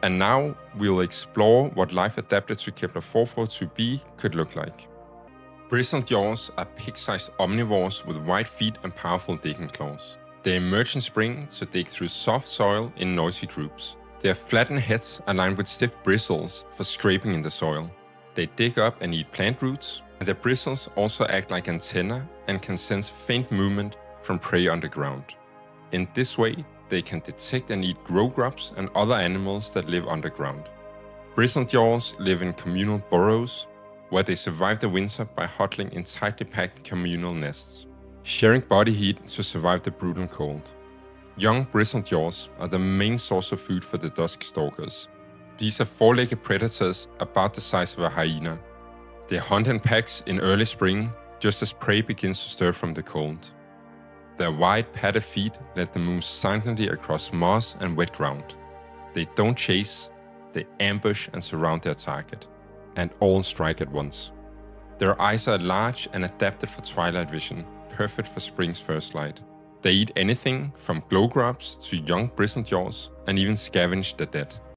And now we'll explore what life adapted to Kepler 442b could look like. Bristled jaws are pig-sized omnivores with wide feet and powerful digging claws. They emerge in spring to dig through soft soil in noisy groups. They have flattened heads aligned with stiff bristles for scraping in the soil. They dig up and eat plant roots, and their bristles also act like antennae and can sense faint movement from prey underground. In this way, they can detect and eat grow grubs and other animals that live underground. Bristled jaws live in communal burrows, where they survive the winter by huddling in tightly packed communal nests, sharing body heat to survive the brutal cold. Young bristled jaws are the main source of food for the dusk stalkers. These are four-legged predators about the size of a hyena. They hunt in packs in early spring, just as prey begins to stir from the cold. Their wide, padded feet let them move silently across moss and wet ground. They don't chase, they ambush and surround their target, and all strike at once. Their eyes are large and adapted for twilight vision, perfect for spring's first light. They eat anything from glow grubs to young bristled jaws and even scavenge the dead.